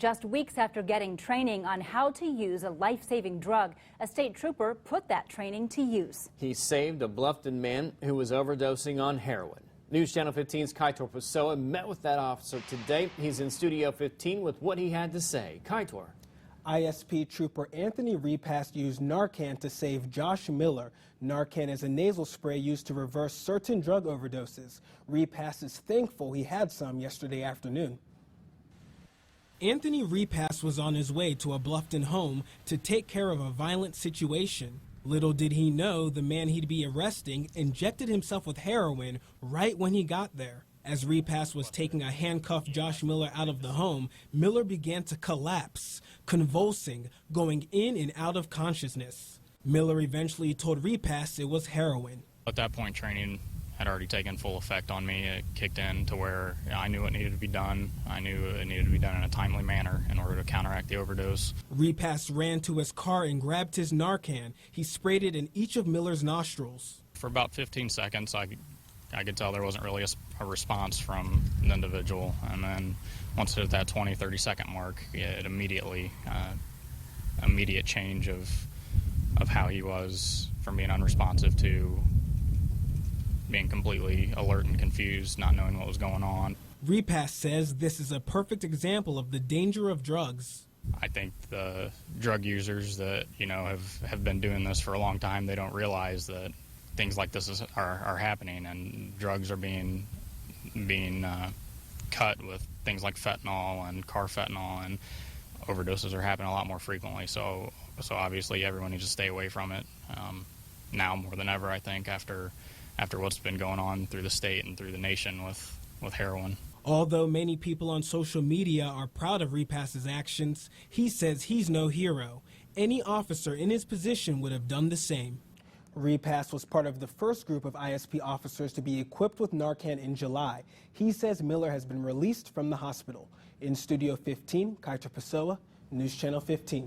Just weeks after getting training on how to use a life-saving drug, a state trooper put that training to use. He saved a Bluffton man who was overdosing on heroin. News Channel 15's Kaitor Pessoa met with that officer today. He's in Studio 15 with what he had to say. Kaitor. ISP Trooper Anthony Repass used narcan to save Josh Miller. Narcan is a nasal spray used to reverse certain drug overdoses. Repass is thankful he had some yesterday afternoon. Anthony Repass was on his way to a Bluffton home to take care of a violent situation. Little did he know the man he'd be arresting injected himself with heroin right when he got there. As Repass was taking a handcuffed Josh Miller out of the home, Miller began to collapse, convulsing, going in and out of consciousness. Miller eventually told Repass it was heroin. At that point, training had already taken full effect on me. It kicked in to where I knew it needed to be done. I knew it needed to be done in a timely manner in order to counteract the overdose. Repass ran to his car and grabbed his narcan. He sprayed it in each of Miller's nostrils. For about 15 seconds, I could tell there wasn't really a response from the individual. And then once it hit that 20-30 second mark, it immediately, immediate change of how he was from being unresponsive to being completely alert and confused, not knowing what was going on. Repass says this is a perfect example of the danger of drugs. I think the drug users that, have been doing this for a long time, they don't realize that things like this are happening, and drugs are being cut with things like fentanyl and carfentanil, and overdoses are happening a lot more frequently. So obviously everyone needs to stay away from it now more than ever, I think, after what's been going on through the state and through the nation with heroin. Although many people on social media are proud of Repass's actions, he says he's no hero. Any officer in his position would have done the same. Repass was part of the first group of ISP officers to be equipped with narcan in July. He says Miller has been released from the hospital. In Studio 15, Kaitor Pessoa, News Channel 15.